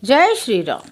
जय श्री राम।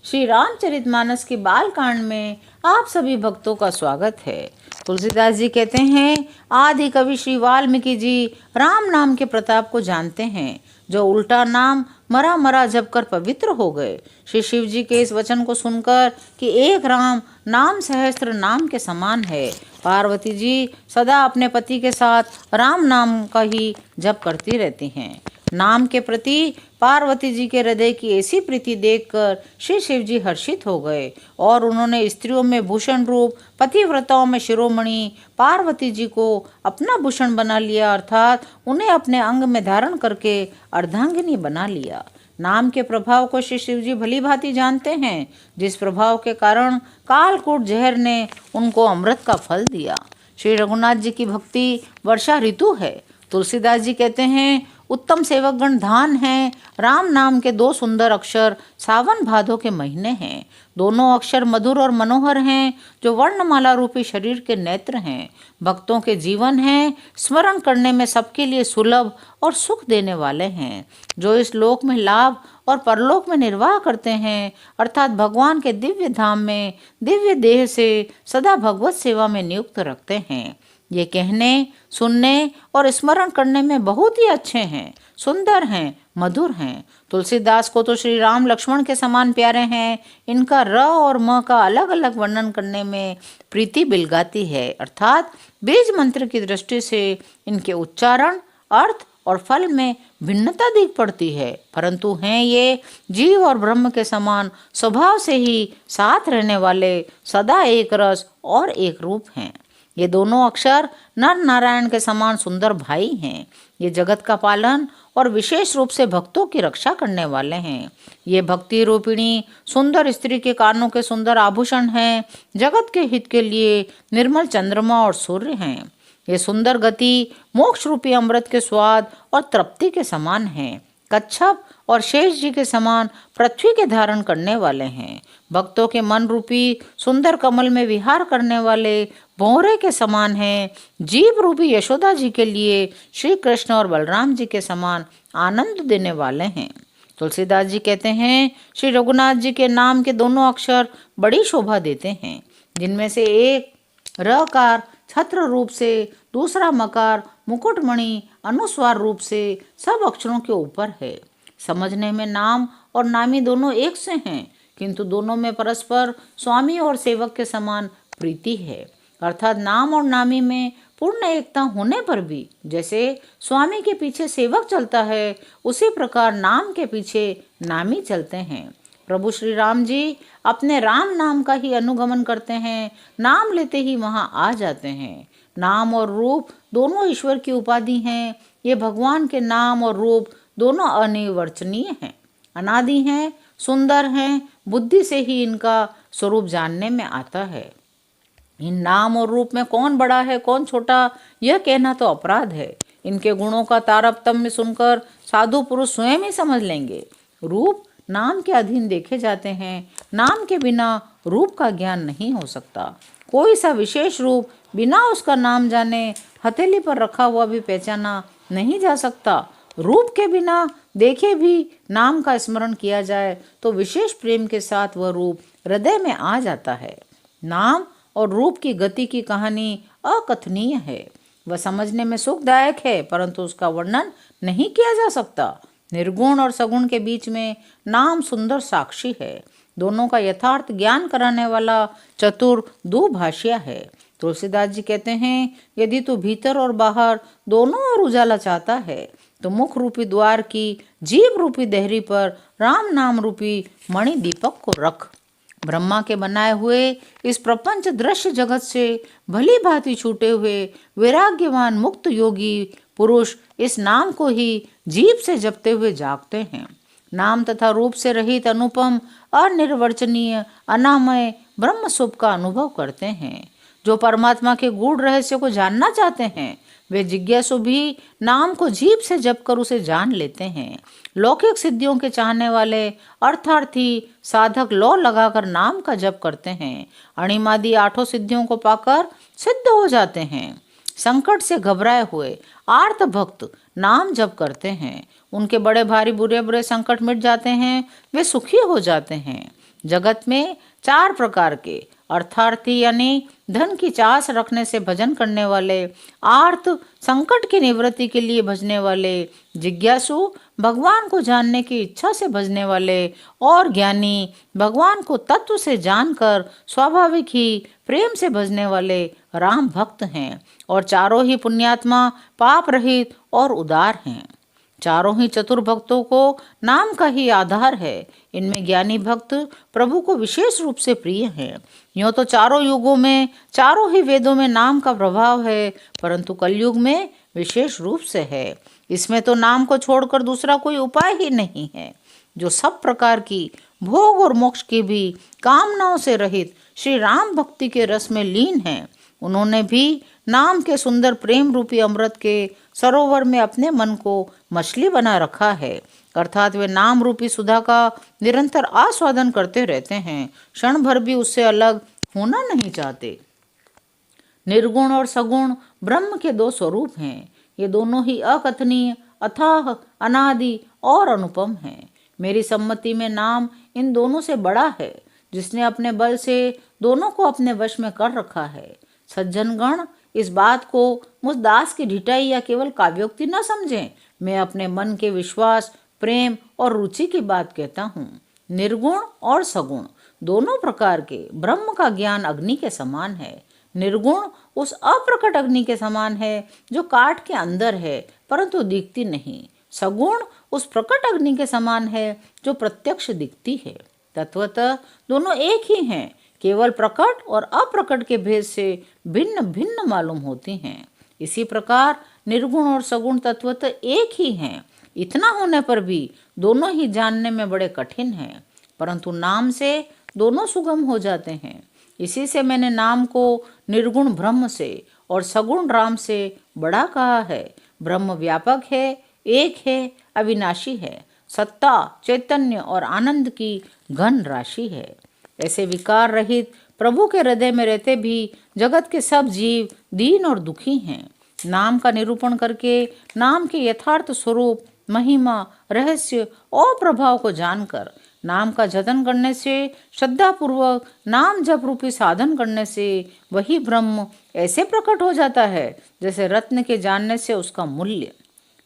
श्री रामचरितमानस के बाल कांड में आप सभी भक्तों का स्वागत है। तुलसीदास जी कहते हैं, आदि कवि श्री वाल्मीकि जी राम नाम के प्रताप को जानते हैं, जो उल्टा नाम मरा मरा जप कर पवित्र हो गए। श्री शिव जी के इस वचन को सुनकर कि एक राम नाम सहस्त्र नाम के समान है, पार्वती जी सदा अपने पति के साथ राम नाम का ही जप करती रहती हैं। नाम के प्रति पार्वती जी के हृदय की ऐसी प्रीति देखकर श्री शिव जी हर्षित हो गए और उन्होंने स्त्रियों में भूषण रूप, पतिव्रताओं में शिरोमणि पार्वती जी को अपना भूषण बना लिया, अर्थात उन्हें अपने अंग में धारण करके अर्धांगिनी बना लिया। नाम के प्रभाव को श्री शिव जी भली भांति जानते हैं, जिस प्रभाव के कारण कालकूट जहर ने उनको अमृत का फल दिया। श्री रघुनाथ जी की भक्ति वर्षा ऋतु है। तुलसीदास जी कहते हैं, उत्तम सेवकगण धान हैं। राम नाम के दो सुंदर अक्षर सावन भादो के महीने हैं। दोनों अक्षर मधुर और मनोहर हैं, जो वर्णमाला रूपी शरीर के नेत्र हैं। भक्तों के जीवन हैं, स्मरण करने में सबके लिए सुलभ और सुख देने वाले हैं, जो इस लोक में लाभ और परलोक में निर्वाह करते हैं, अर्थात भगवान के दिव्य धाम में दिव्य देह से सदा भगवत सेवा में नियुक्त रखते हैं। ये कहने, सुनने और स्मरण करने में बहुत ही अच्छे हैं, सुंदर हैं, मधुर हैं। तुलसीदास को तो श्री राम लक्ष्मण के समान प्यारे हैं। इनका र और म का अलग अलग वर्णन करने में प्रीति बिलगाती है, अर्थात बीज मंत्र की दृष्टि से इनके उच्चारण, अर्थ और फल में भिन्नता दिख पड़ती है, परंतु हैं ये जीव और ब्रह्म के समान स्वभाव से ही साथ रहने वाले, सदा एक रस और एक रूप हैं। ये दोनों अक्षर नर नारायण के समान सुंदर भाई हैं। ये जगत का पालन और विशेष रूप से भक्तों की रक्षा करने वाले हैं। ये भक्ति रूपिणी सुंदर स्त्री के कानों के सुंदर आभूषण हैं। जगत के हित के लिए निर्मल चंद्रमा और सूर्य हैं। ये सुंदर गति मोक्ष रूपी अमृत के स्वाद और तृप्ति के समान हैं। कच्छप और शेष जी के समान पृथ्वी के धारण करने वाले हैं। भक्तों के मन रूपी सुंदर कमल में विहार करने वाले भौरे के समान हैं। जीव रूपी यशोदा जी के लिए श्री कृष्ण और बलराम जी के समान आनंद देने वाले हैं। तुलसीदास जी कहते हैं, श्री रघुनाथ जी के नाम के दोनों अक्षर बड़ी शोभा देते हैं, जिनमें से एक रकार छत्र रूप से, दूसरा मकार मुकुटमणि अनुस्वार रूप से सब अक्षरों के ऊपर है। समझने में नाम और नामी दोनों एक से हैं, किंतु दोनों में परस्पर स्वामी और सेवक के समान प्रीति है, अर्थात नाम और नामी में पूर्ण एकता होने पर भी जैसे स्वामी के पीछे सेवक चलता है, उसी प्रकार नाम के पीछे नामी चलते हैं। प्रभु श्री राम जी अपने राम नाम का ही अनुगमन करते हैं, नाम लेते ही वहाँ आ जाते हैं। नाम और रूप दोनों ईश्वर की उपाधि हैं। ये भगवान के नाम और रूप दोनों अनिर्वचनीय हैं, अनादि हैं, सुंदर हैं। बुद्धि से ही इनका स्वरूप जानने में आता है। इन नाम और रूप में कौन बड़ा है कौन छोटा, यह कहना तो अपराध है। इनके गुणों का तारतम्य सुनकर साधु पुरुष स्वयं ही समझ लेंगे। रूप नाम के अधीन देखे जाते हैं। नाम के बिना रूप का ज्ञान नहीं हो सकता। कोई सा विशेष रूप बिना उसका नाम जाने हथेली पर रखा हुआ भी पहचाना नहीं जा सकता। रूप के बिना देखे भी नाम का स्मरण किया जाए तो विशेष प्रेम के साथ वह रूप हृदय में आ जाता है। नाम और रूप की गति की कहानी अकथनीय है। वह समझने में सुखदायक है, परंतु उसका वर्णन नहीं किया जा सकता। निर्गुण और सगुण के बीच में नाम सुंदर साक्षी है। दोनों का यथार्थ ज्ञान कराने वाला चतुर दुभाषिया है। तुलसीदास जी कहते हैं, यदि तू भीतर और बाहर दोनों ओर उजाला चाहता है तो मुख रूपी द्वार की जीव रूपी देहरी पर राम नाम रूपी मणि दीपक को रख। ब्रह्मा के बनाए हुए इस प्रपंच दृश्य जगत से भली भांति छूटे हुए वैराग्यवान मुक्त योगी पुरुष इस नाम को ही जीभ से जपते हुए जागते हैं। नाम तथा रूप से रहित अनुपम अनिर्वचनीय अनामय ब्रह्म सुख का अनुभव करते हैं। जो परमात्मा के गूढ़ रहस्य को जानना चाहते हैं, वे जिज्ञासु भी नाम को जीभ से जप कर उसे जान लेते हैं। लौकिक सिद्धियों के चाहने वाले अर्थार्थी साधक लौ लगाकर नाम का जप करते हैं। अणिमादि आठों सिद्धियों को पाकर सिद्ध हो जाते हैं। संकट से घबराए हुए आर्त भक्त नाम जप करते हैं, उनके बड़े भारी बुरे बुरे संकट मिट जाते हैं, वे सुखी हो जाते हैं। जगत में 4 प्रकार के अर्थार्थी यानी धन की चास रखने से भजन करने वाले, आर्त संकट की निवृत्ति के लिए भजने वाले, जिज्ञासु भगवान को जानने की इच्छा से भजने वाले, और ज्ञानी भगवान को तत्व से जानकर स्वाभाविक ही प्रेम से भजने वाले राम भक्त हैं। और चारों ही पुण्यात्मा पाप रहित और उदार हैं। चारों ही चतुर भक्तों को नाम का ही आधार है। इनमें ज्ञानी भक्त प्रभु को विशेष रूप से प्रिय हैं। यूँ तो चारों युगों में, चारों ही वेदों में नाम का प्रभाव है, परंतु कलयुग में विशेष रूप से है। इसमें तो नाम को छोड़कर दूसरा कोई उपाय ही नहीं है। जो सब प्रकार की भोग और मोक्ष की भी कामनाओं से रहित श्री राम भक्ति के रस में लीन हैं, उन्होंने भी नाम के सुंदर प्रेम रूपी अमृत के सरोवर में अपने मन को मछली बना रखा है। अर्थात वे नाम रूपी सुधा का निरंतर आस्वादन करते रहते हैं, क्षण भर भी उससे अलग होना नहीं चाहते। निर्गुण और सगुण ब्रह्म के 2 स्वरूप हैं। ये दोनों ही अकथनीय, अथाह, अनादि और अनुपम हैं। मेरी सम्मति में नाम इन दोनों से बड़ा है, जिसने अपने बल से दोनों को अपने वश में कर रखा है। सज्जनगण इस बात को मुझ दास की ढिठाई या केवल काव्योक्ति न समझें। मैं अपने मन के विश्वास, प्रेम और रुचि की बात कहता हूँ। निर्गुण और सगुण दोनों प्रकार के ब्रह्म का ज्ञान अग्नि के समान है। निर्गुण उस अप्रकट अग्नि के समान है जो काठ के अंदर है परंतु दिखती नहीं। सगुण उस प्रकट अग्नि के समान है जो प्रत्यक्ष दिखती है। तत्वतः दोनों एक ही हैं, केवल प्रकट और अप्रकट के भेद से भिन्न भिन्न मालूम होती हैं। इसी प्रकार निर्गुण और सगुण तत्वतः एक ही हैं। इतना होने पर भी दोनों ही जानने में बड़े कठिन हैं, परंतु नाम से दोनों सुगम हो जाते हैं। इसी से मैंने नाम को निर्गुण ब्रह्म से और सगुण राम से बड़ा कहा है। ब्रह्म व्यापक है, एक है, अविनाशी है, सत्ता, चैतन्य और आनंद की घन राशि है। ऐसे विकार रहित प्रभु के हृदय में रहते भी जगत के सब जीव दीन और दुखी हैं। नाम का निरूपण करके नाम के यथार्थ स्वरूप, महिमा, रहस्य और प्रभाव को जानकर नाम का जतन करने से, श्रद्धापूर्वक नाम जप रूपी साधन करने से वही ब्रह्म ऐसे प्रकट हो जाता है जैसे रत्न के जानने से उसका मूल्य।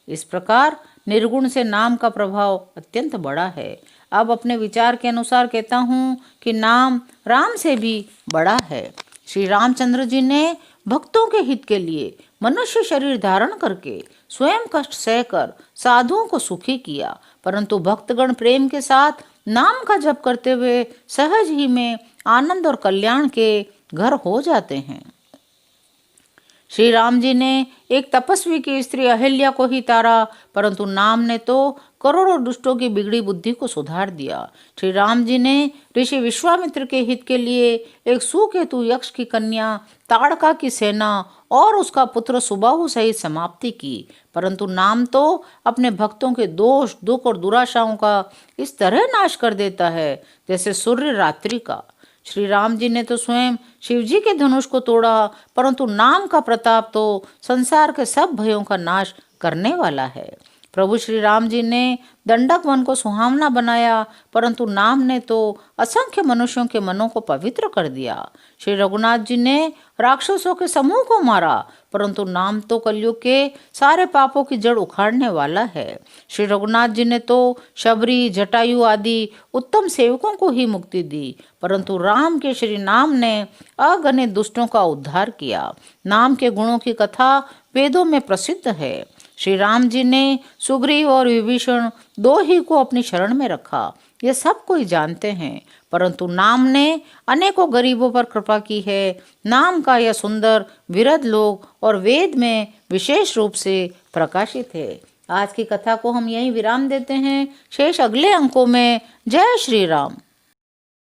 इस प्रकार निर्गुण से नाम का प्रभाव अत्यंत बड़ा है। अब अपने विचार के अनुसार कहता हूँ कि नाम राम से भी बड़ा है। श्री रामचंद्र जी ने भक्तों के हित के लिए मनुष्य शरीर धारण करके स्वयं कष्ट सहकर साधुओं को सुखी किया, परंतु भक्तगण प्रेम के साथ नाम का जप करते हुए सहज ही में आनंद और कल्याण के घर हो जाते हैं। श्री राम जी ने एक तपस्वी की स्त्री अहिल्या को ही तारा, परंतु नाम ने तो करोड़ों दुष्टों की बिगड़ी बुद्धि को सुधार दिया। श्री राम जी ने ऋषि विश्वामित्र के हित के लिए एक सुकेतु यक्ष की कन्या ताड़का की सेना और उसका पुत्र सुबाहु सहित समाप्ति की, परंतु नाम तो अपने भक्तों के दोष, दुख और दुराशाओं का इस तरह नाश कर देता है जैसे सूर्य रात्रि का। श्री राम जी ने तो स्वयं शिव जी के धनुष को तोड़ा, परंतु नाम का प्रताप तो संसार के सब भयों का नाश करने वाला है। प्रभु श्री राम जी ने दंडक वन को सुहावना बनाया, परंतु नाम ने तो असंख्य मनुष्यों के मनों को पवित्र कर दिया। श्री रघुनाथ जी ने राक्षसों के समूह को मारा, परंतु नाम तो कलयुग के सारे पापों की जड़ उखाड़ने वाला है। श्री रघुनाथ जी ने तो शबरी, जटायु आदि उत्तम सेवकों को ही मुक्ति दी, परंतु राम के श्री नाम ने अगणित दुष्टों का उद्धार किया। नाम के गुणों की कथा वेदों में प्रसिद्ध है। श्री राम जी ने सुग्रीव और विभीषण 2 ही को अपनी शरण में रखा, ये सब कोई जानते हैं, परंतु नाम ने अनेकों गरीबों पर कृपा की है। नाम का यह सुंदर विरध लोक और वेद में विशेष रूप से प्रकाशित है। आज की कथा को हम यहीं विराम देते हैं, शेष अगले अंकों में। जय श्री राम।